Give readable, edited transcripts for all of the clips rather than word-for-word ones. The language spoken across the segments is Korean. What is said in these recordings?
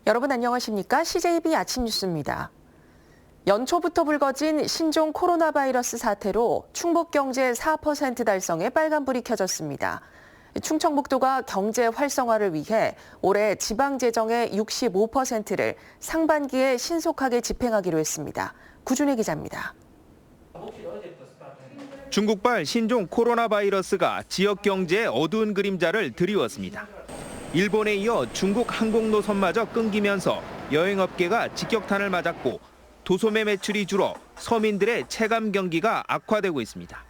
여러분 안녕하십니까? CJB 아침 뉴스입니다. 연초부터 불거진 신종 코로나 바이러스 사태로 충북 경제 4% 달성에 빨간불이 켜졌습니다. 충청북도가 경제 활성화를 위해 올해 지방재정의 65%를 상반기에 신속하게 집행하기로 했습니다. 구준혜 기자입니다. 중국발 신종 코로나 바이러스가 지역 경제에 어두운 그림자를 드리웠습니다. 일본에 이어 중국 항공노선마저 끊기면서 여행업계가 직격탄을 맞았고 도소매 매출이 줄어 서민들의 체감 경기가 악화되고 있습니다.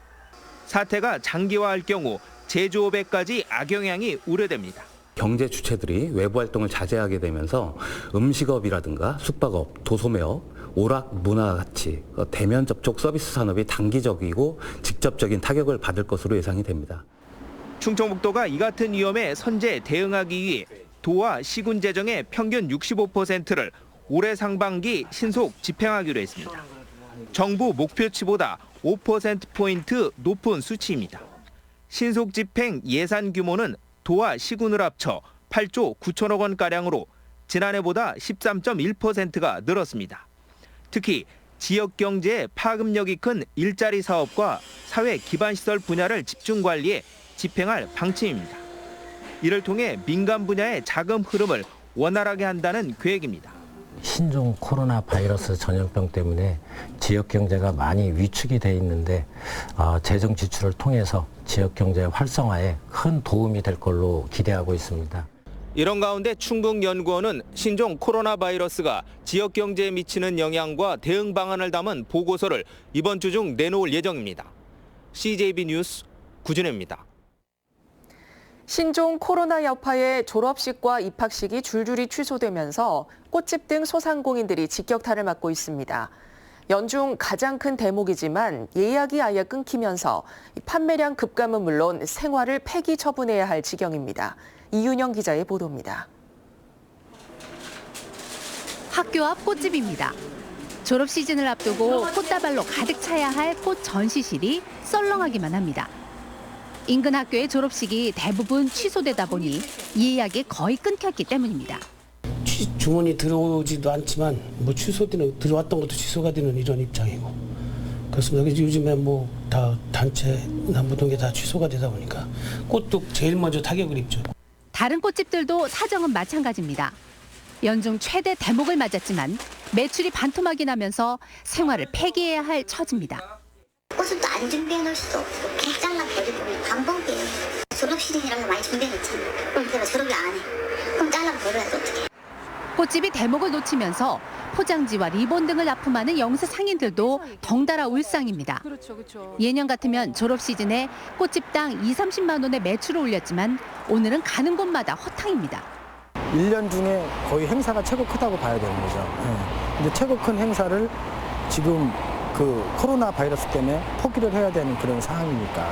사태가 장기화할 경우 제조업에까지 악영향이 우려됩니다. 경제 주체들이 외부 활동을 자제하게 되면서 음식업이라든가 숙박업, 도소매업, 오락, 문화 같이 대면 접촉 서비스 산업이 단기적이고 직접적인 타격을 받을 것으로 예상이 됩니다. 충청북도가 이 같은 위험에 선제 대응하기 위해 도와 시군 재정의 평균 65%를 올해 상반기 신속 집행하기로 했습니다. 정부 목표치보다 5%포인트 높은 수치입니다. 신속 집행 예산 규모는 도와 시군을 합쳐 8조 9천억 원가량으로 지난해보다 13.1%가 늘었습니다. 특히 지역 경제의 파급력이 큰 일자리 사업과 사회 기반시설 분야를 집중 관리해 집행할 방침입니다. 이를 통해 민간 분야의 자금 흐름을 원활하게 한다는 계획입니다. 신종 코로나 바이러스 전염병 때문에 지역 경제가 많이 위축이 돼 있는데 재정 지출을 통해서 지역 경제 활성화에 큰 도움이 될 걸로 기대하고 있습니다. 이런 가운데 충북연구원은 신종 코로나 바이러스가 지역 경제에 미치는 영향과 대응 방안을 담은 보고서를 이번 주 중 내놓을 예정입니다. CJB 뉴스 구준혜입니다. 신종 코로나 여파에 졸업식과 입학식이 줄줄이 취소되면서 꽃집 등 소상공인들이 직격탄을 맞고 있습니다. 연중 가장 큰 대목이지만 예약이 아예 끊기면서 판매량 급감은 물론 생활을 폐기 처분해야 할 지경입니다. 이윤영 기자의 보도입니다. 학교 앞 꽃집입니다. 졸업 시즌을 앞두고 꽃다발로 가득 차야 할 꽃 전시실이 썰렁하기만 합니다. 인근 학교의 졸업식이 대부분 취소되다 보니 예약이 거의 끊겼기 때문입니다. 주문이 들어오지도 않지만 들어왔던 것도 취소가 되는 이런 입장이고 그렇습니다. 요즘에 다 단체 모든 게 다 취소가 되다 보니까 꽃도 제일 먼저 타격을 입죠. 다른 꽃집들도 사정은 마찬가지입니다. 연중 최대 대목을 맞았지만 매출이 반토막이 나면서 생활을 폐기해야 할 처지입니다. 꽃은 또 안 준비해 놓을 수도 없고 그냥 잘라버리고 반복이에요. 졸업시즌이라는 거 많이 준비했잖아. 근데 졸업을 안 해. 그럼 잘라버려야지 어떡해. 꽃집이 대목을 놓치면서 포장지와 리본 등을 납품하는 영세 상인들도 덩달아 울상입니다. 예년 같으면 졸업 시즌에 꽃집당 20-30만 원의 매출을 올렸지만 오늘은 가는 곳마다 허탕입니다. 1년 중에 거의 행사가 최고 크다고 봐야 되는 거죠. 근데 최고 큰 행사를 지금 그 코로나 바이러스 때문에 포기를 해야 되는 그런 상황이니까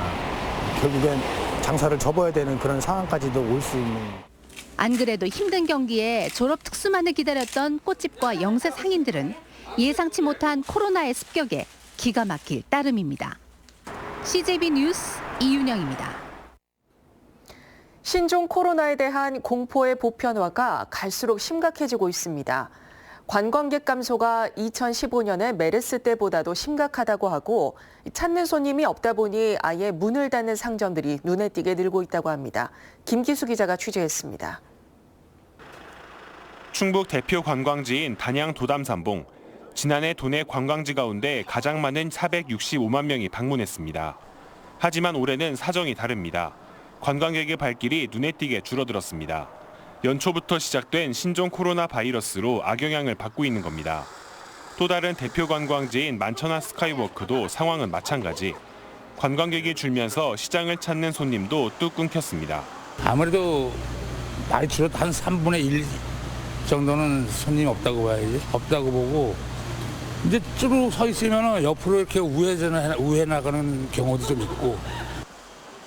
결국엔 장사를 접어야 되는 그런 상황까지도 올 수 있는. 안 그래도 힘든 경기에 졸업 특수만을 기다렸던 꽃집과 영세 상인들은 예상치 못한 코로나의 습격에 기가 막힐 따름입니다. CJB 뉴스 이윤영입니다. 신종 코로나에 대한 공포의 보편화가 갈수록 심각해지고 있습니다. 관광객 감소가 2015년의 메르스 때보다도 심각하다고 하고 찾는 손님이 없다 보니 아예 문을 닫는 상점들이 눈에 띄게 늘고 있다고 합니다. 김기수 기자가 취재했습니다. 충북 대표 관광지인 단양 도담산봉. 지난해 도내 관광지 가운데 가장 많은 465만 명이 방문했습니다. 하지만 올해는 사정이 다릅니다. 관광객의 발길이 눈에 띄게 줄어들었습니다. 연초부터 시작된 신종 코로나 바이러스로 악영향을 받고 있는 겁니다. 또 다른 대표 관광지인 만천하 스카이워크도 상황은 마찬가지. 관광객이 줄면서 시장을 찾는 손님도 뚝 끊겼습니다. 아무래도 많이 줄어도 한 3분의 1 정도는 손님이 없다고 봐야지. 없다고 보고 이제 쭉 서 있으면 옆으로 이렇게 우회 나가는 경우도 좀 있고.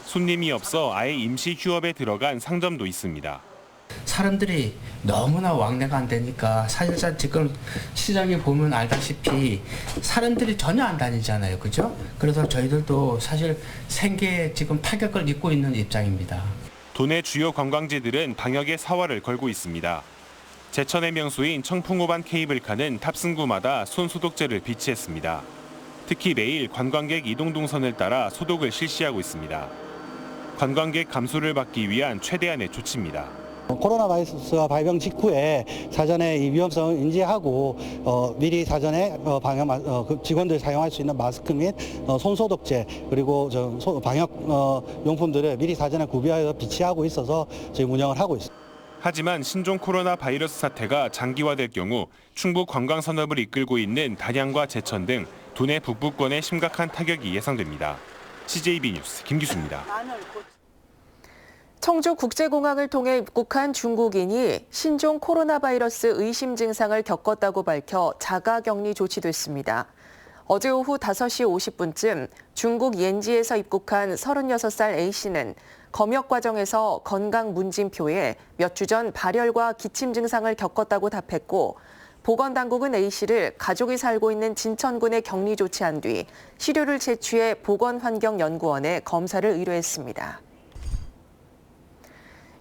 손님이 없어 아예 임시 휴업에 들어간 상점도 있습니다. 사람들이 너무나 왕래가 안 되니까 사실상 지금 시장에 보면 알다시피 사람들이 전혀 안 다니잖아요. 그죠? 그래서 저희들도 사실 생계에 지금 타격을 입고 있는 입장입니다. 도내 주요 관광지들은 방역에 사활을 걸고 있습니다. 제천의 명소인 청풍호반 케이블카는 탑승구마다 손소독제를 비치했습니다. 특히 매일 관광객 이동 동선을 따라 소독을 실시하고 있습니다. 관광객 감소를 막기 위한 최대한의 조치입니다. 코로나 바이러스가 발병 직후에 사전에 이 위험성을 인지하고 미리 사전에 직원들이 사용할 수 있는 마스크 및 손소독제 그리고 방역 용품들을 미리 사전에 구비하여 비치하고 있어서 지금 운영을 하고 있습니다. 하지만 신종 코로나 바이러스 사태가 장기화될 경우 충북 관광 산업을 이끌고 있는 단양과 제천 등 도내 북부권에 심각한 타격이 예상됩니다. CJB 뉴스 김기수입니다. 청주국제공항을 통해 입국한 중국인이 신종 코로나 바이러스 의심 증상을 겪었다고 밝혀 자가격리 조치됐습니다. 어제 오후 5시 50분쯤 중국 옌지에서 입국한 36살 A씨는 검역 과정에서 건강 문진표에 몇 주 전 발열과 기침 증상을 겪었다고 답했고 보건당국은 A씨를 가족이 살고 있는 진천군에 격리 조치한 뒤 시료를 채취해 보건환경연구원에 검사를 의뢰했습니다.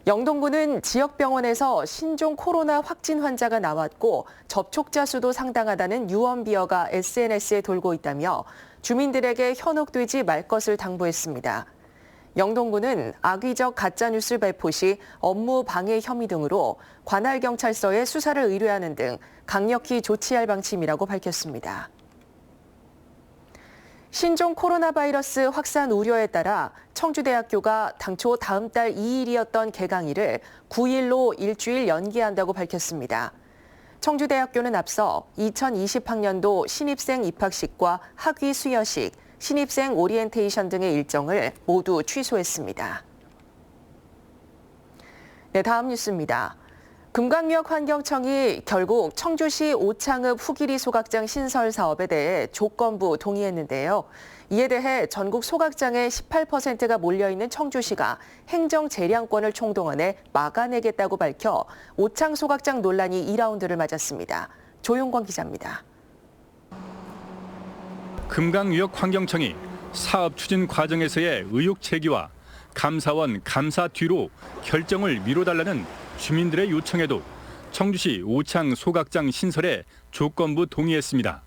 영동군은 지역병원에서 신종 코로나 확진 환자가 나왔고 접촉자 수도 상당하다는 유언비어가 SNS에 돌고 있다며 주민들에게 현혹되지 말 것을 당부했습니다. 영동군은 악의적 가짜뉴스 배포 시 업무 방해 혐의 등으로 관할경찰서에 수사를 의뢰하는 등 강력히 조치할 방침이라고 밝혔습니다. 신종 코로나 바이러스 확산 우려에 따라 청주대학교가 당초 다음 달 2일이었던 개강일을 9일로 일주일 연기한다고 밝혔습니다. 청주대학교는 앞서 2020학년도 신입생 입학식과 학위 수여식, 신입생 오리엔테이션 등의 일정을 모두 취소했습니다. 네, 다음 뉴스입니다. 금강역 환경청이 결국 청주시 오창읍 후기리 소각장 신설 사업에 대해 조건부 동의했는데요. 이에 대해 전국 소각장의 18%가 몰려있는 청주시가 행정 재량권을 총동원해 막아내겠다고 밝혀 오창 소각장 논란이 2라운드를 맞았습니다. 조용권 기자입니다. 금강유역 환경청이 사업 추진 과정에서의 의혹 제기와 감사원 감사 뒤로 결정을 미뤄달라는 주민들의 요청에도 청주시 오창 소각장 신설에 조건부 동의했습니다.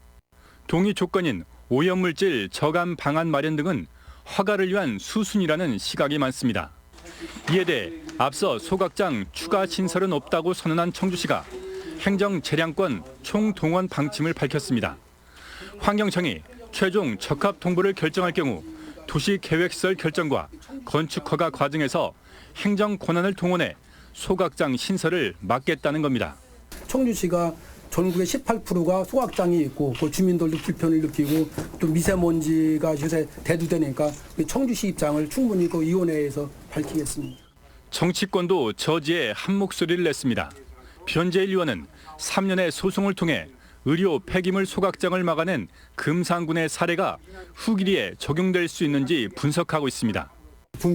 동의 조건인 오염물질 저감 방안 마련 등은 허가를 위한 수순이라는 시각이 많습니다. 이에 대해 앞서 소각장 추가 신설은 없다고 선언한 청주시가 행정 재량권 총동원 방침을 밝혔습니다. 환경청이 최종 적합 통보를 결정할 경우 도시계획시설 결정과 건축허가 과정에서 행정 권한을 동원해 소각장 신설을 막겠다는 겁니다. 청주시가 전국의 18%가 소각장이 있고 그 주민들도 불편을 느끼고 또 미세먼지가 요새 대두되니까 청주시 입장을 충분히 그 위원회에서 밝히겠습니다. 정치권도 저지에 한 목소리를 냈습니다. 변재일 의원은 3년의 소송을 통해 의료 폐기물 소각장을 막아낸 금산군의 사례가 후기리에 적용될 수 있는지 분석하고 있습니다.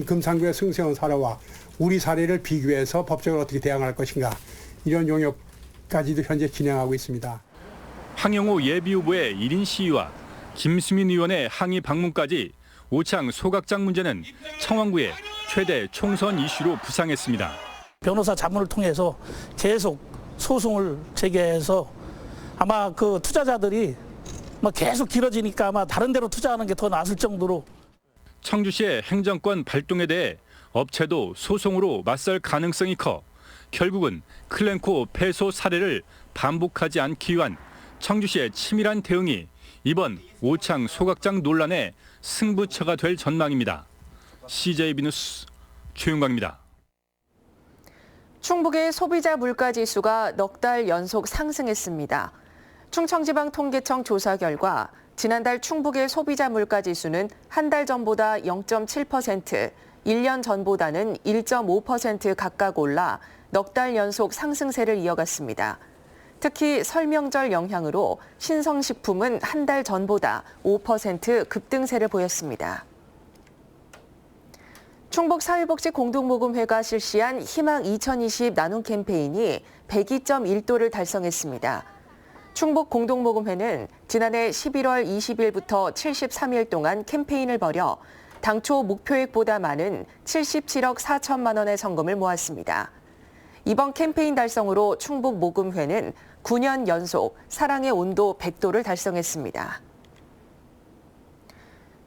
금산군의 승세원 사례와 우리 사례를 비교해서 법적으로 어떻게 대응할 것인가 이런 용역까지도 현재 진행하고 있습니다. 황영호 예비후보의 1인 시위와 김수민 의원의 항의 방문까지 오창 소각장 문제는 청원구의 최대 총선 이슈로 부상했습니다. 변호사 자문을 통해서 계속 소송을 제기해서 아마 그 투자자들이 계속 길어지니까 아마 다른 데로 투자하는 게 더 나을 정도로. 청주시의 행정권 발동에 대해 업체도 소송으로 맞설 가능성이 커 결국은 클렌코 패소 사례를 반복하지 않기 위한 청주시의 치밀한 대응이 이번 오창 소각장 논란의 승부처가 될 전망입니다. CJB 뉴스 최윤광입니다. 충북의 소비자 물가지수가 넉 달 연속 상승했습니다. 충청지방통계청 조사 결과 지난달 충북의 소비자 물가지수는 한 달 전보다 0.7%, 1년 전보다는 1.5% 각각 올라 넉 달 연속 상승세를 이어갔습니다. 특히 설 명절 영향으로 신성식품은 한 달 전보다 5% 급등세를 보였습니다. 충북사회복지공동모금회가 실시한 희망 2020 나눔 캠페인이 102.1도를 달성했습니다. 충북공동모금회는 지난해 11월 20일부터 73일 동안 캠페인을 벌여 당초 목표액보다 많은 77억 4천만 원의 성금을 모았습니다. 이번 캠페인 달성으로 충북 모금회는 9년 연속 사랑의 온도 100도를 달성했습니다.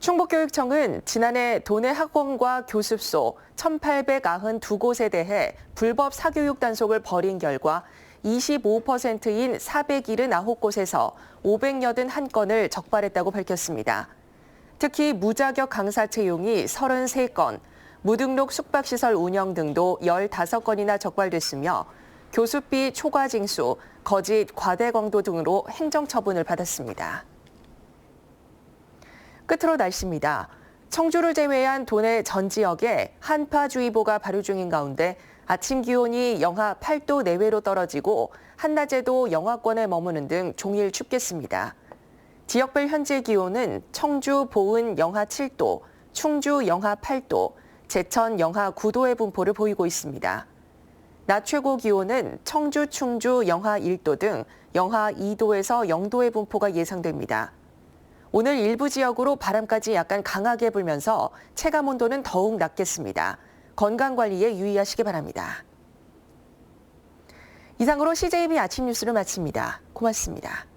충북교육청은 지난해 도내 학원과 교습소 1,892곳에 대해 불법 사교육 단속을 벌인 결과 25%인 479곳에서 581건을 적발했다고 밝혔습니다. 특히 무자격 강사 채용이 33건, 무등록 숙박시설 운영 등도 15건이나 적발됐으며 교습비 초과 징수, 거짓 과대 강도 등으로 행정처분을 받았습니다. 끝으로 날씨입니다. 청주를 제외한 도내 전 지역에 한파주의보가 발효 중인 가운데 아침 기온이 영하 8도 내외로 떨어지고 한낮에도 영하권에 머무는 등 종일 춥겠습니다. 지역별 현재 기온은 청주, 보은 영하 7도, 충주 영하 8도, 제천 영하 9도의 분포를 보이고 있습니다. 낮 최고 기온은 청주, 충주 영하 1도 등 영하 2도에서 0도의 분포가 예상됩니다. 오늘 일부 지역으로 바람까지 약간 강하게 불면서 체감 온도는 더욱 낮겠습니다. 건강관리에 유의하시기 바랍니다. 이상으로 CJB 아침 뉴스를 마칩니다. 고맙습니다.